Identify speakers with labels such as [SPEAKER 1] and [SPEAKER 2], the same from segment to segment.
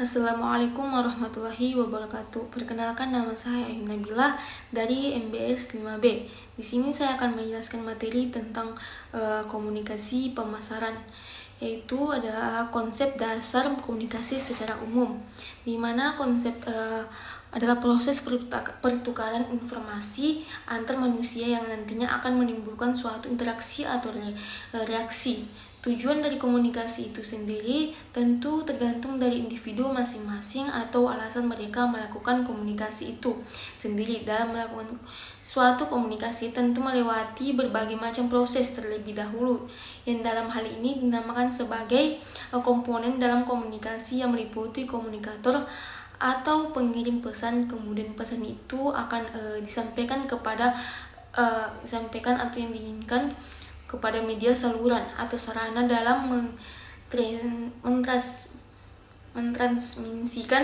[SPEAKER 1] Assalamualaikum warahmatullahi wabarakatuh. Perkenalkan, nama saya Ayu Nabila dari MBS 5B. Di sini saya akan menjelaskan materi tentang komunikasi pemasaran, yaitu adalah konsep dasar komunikasi secara umum, di mana konsep adalah proses pertukaran informasi antar manusia yang nantinya akan menimbulkan suatu interaksi atau reaksi. Tujuan dari komunikasi itu sendiri tentu tergantung dari individu masing-masing atau alasan mereka melakukan komunikasi itu sendiri. Dalam melakukan suatu komunikasi tentu melewati berbagai macam proses terlebih dahulu, yang dalam hal ini dinamakan sebagai komponen dalam komunikasi yang meliputi komunikator atau pengirim pesan. Kemudian pesan itu akan disampaikan atau yang diinginkan kepada media saluran atau sarana dalam mentransmisikan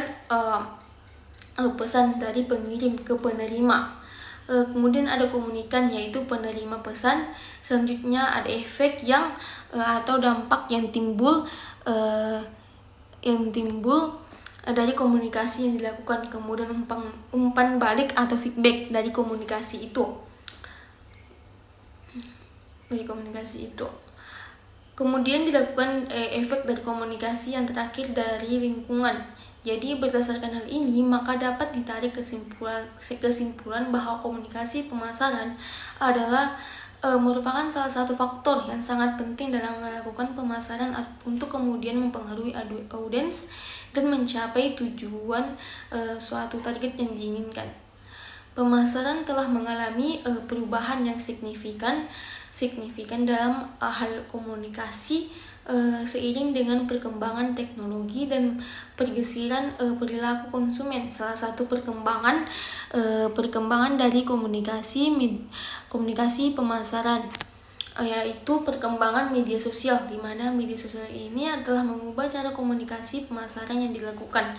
[SPEAKER 1] pesan dari pengirim ke penerima. Kemudian ada komunikan, yaitu penerima pesan. Selanjutnya ada efek yang atau dampak yang timbul dari komunikasi yang dilakukan. Kemudian umpan balik atau feedback dari komunikasi itu. Kemudian dilakukan efek dari komunikasi yang terakhir dari lingkungan. Jadi berdasarkan hal ini, maka dapat ditarik kesimpulan bahwa komunikasi pemasaran adalah merupakan salah satu faktor yang sangat penting dalam melakukan pemasaran untuk kemudian mempengaruhi audiens dan mencapai tujuan suatu target yang diinginkan. Pemasaran telah mengalami perubahan yang signifikan dalam hal komunikasi seiring dengan perkembangan teknologi dan pergeseran perilaku konsumen. Salah satu perkembangan dari komunikasi pemasaran yaitu perkembangan media sosial, di mana media sosial ini adalah mengubah cara komunikasi pemasaran yang dilakukan.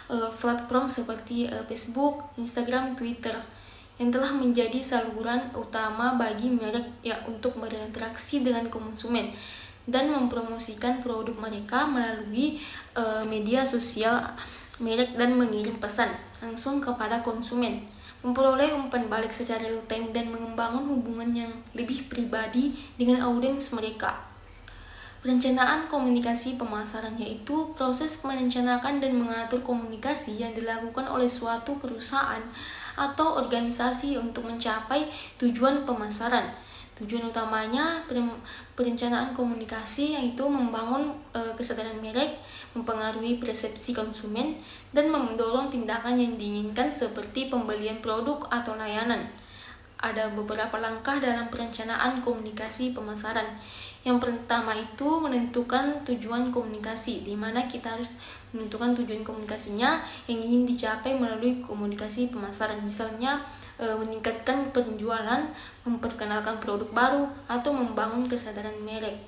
[SPEAKER 1] Platform seperti Facebook, Instagram, Twitter yang telah menjadi saluran utama bagi merek untuk berinteraksi dengan konsumen dan mempromosikan produk mereka melalui media sosial merek dan mengirim pesan langsung kepada konsumen, memperoleh umpan balik secara real time dan membangun hubungan yang lebih pribadi dengan audiens mereka. Perencanaan komunikasi pemasaran yaitu proses merencanakan dan mengatur komunikasi yang dilakukan oleh suatu perusahaan atau organisasi untuk mencapai tujuan pemasaran. Tujuan utamanya perencanaan komunikasi yaitu membangun kesadaran merek, mempengaruhi persepsi konsumen, dan mendorong tindakan yang diinginkan seperti pembelian produk atau layanan. Ada beberapa langkah dalam perencanaan komunikasi pemasaran. Yang pertama itu menentukan tujuan komunikasi, di mana kita harus menentukan tujuan komunikasinya yang ingin dicapai melalui komunikasi pemasaran. Misalnya meningkatkan penjualan, memperkenalkan produk baru, atau membangun kesadaran merek.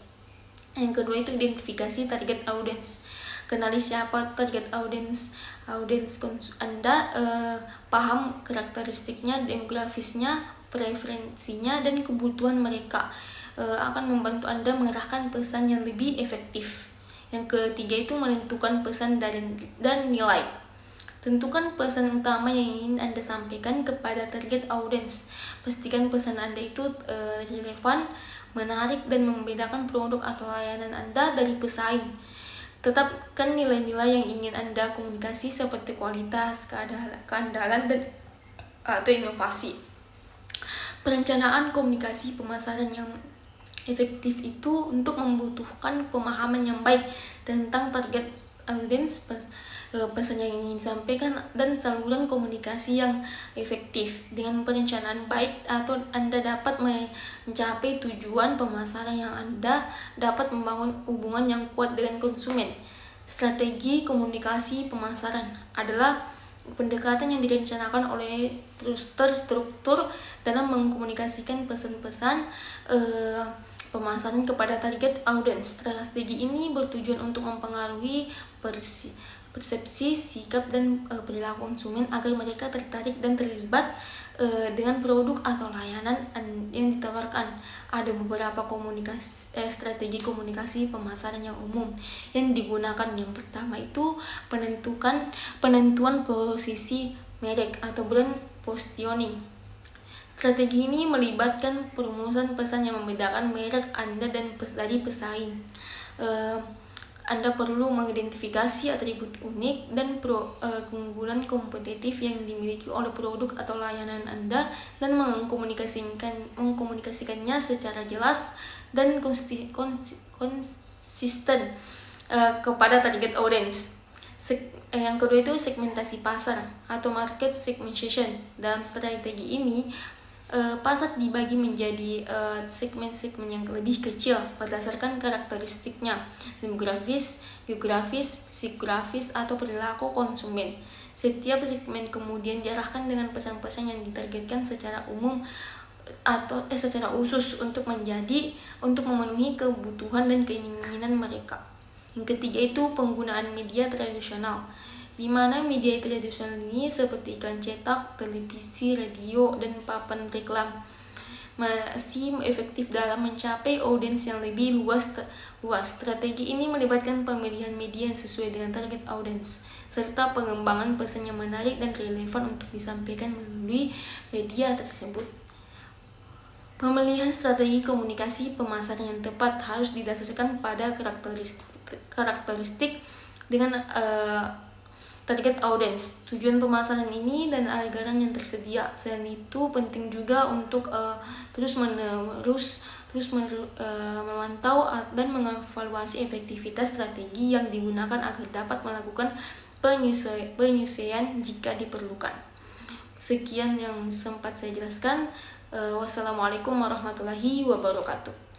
[SPEAKER 1] Yang kedua itu identifikasi target audience. Kenali siapa target audience Anda, paham karakteristiknya, demografisnya, preferensinya, dan kebutuhan mereka akan membantu Anda mengarahkan pesan yang lebih efektif. Yang ketiga itu menentukan pesan dan nilai. Tentukan pesan utama yang ingin Anda sampaikan kepada target audience. Pastikan pesan Anda itu relevan, menarik, dan membedakan produk atau layanan Anda dari pesaing. Tetapkan nilai-nilai yang ingin Anda komunikasi seperti kualitas, keandalan, dan atau inovasi. Perencanaan komunikasi pemasaran yang efektif itu untuk membutuhkan pemahaman yang baik tentang target audiens, pesan yang ingin disampaikan, dan saluran komunikasi yang efektif. Dengan perencanaan baik atau Anda dapat mencapai tujuan pemasaran yang Anda dapat membangun hubungan yang kuat dengan konsumen. Strategi komunikasi pemasaran adalah pendekatan yang direncanakan oleh terstruktur dalam mengkomunikasikan pesan-pesan pemasaran kepada target audiens. Strategi ini bertujuan untuk mempengaruhi persepsi, sikap, dan perilaku konsumen agar mereka tertarik dan terlibat dengan produk atau layanan yang ditawarkan. Ada beberapa strategi komunikasi pemasaran yang umum yang digunakan. Yang pertama itu penentuan posisi merek atau brand positioning. Strategi ini melibatkan perumusan pesan yang membedakan merek Anda dari pesaing. Anda perlu mengidentifikasi atribut unik dan keunggulan kompetitif yang dimiliki oleh produk atau layanan Anda dan mengkomunikasikannya secara jelas dan konsisten kepada target audience. Yang kedua itu segmentasi pasar atau market segmentation. Dalam strategi ini pasar dibagi menjadi segmen-segmen yang lebih kecil berdasarkan karakteristiknya, demografis, geografis, psikografis, atau perilaku konsumen. Setiap segmen kemudian diarahkan dengan pesan-pesan yang ditargetkan secara umum atau secara khusus untuk memenuhi kebutuhan dan keinginan mereka. Yang ketiga itu penggunaan media tradisional, di mana media tradisional ini seperti iklan cetak, televisi, radio, dan papan reklam masih efektif dalam mencapai audiens yang lebih luas. Strategi ini melibatkan pemilihan media yang sesuai dengan target audiens serta pengembangan pesan yang menarik dan relevan untuk disampaikan melalui media tersebut. Pemilihan strategi komunikasi pemasaran yang tepat harus didasarkan pada karakteristik dengan target audience, tujuan pemasaran ini, dan anggaran yang tersedia. Selain itu, penting juga untuk terus memantau dan mengevaluasi efektivitas strategi yang digunakan agar dapat melakukan penyesuaian jika diperlukan. Sekian yang sempat saya jelaskan. Wassalamualaikum warahmatullahi wabarakatuh.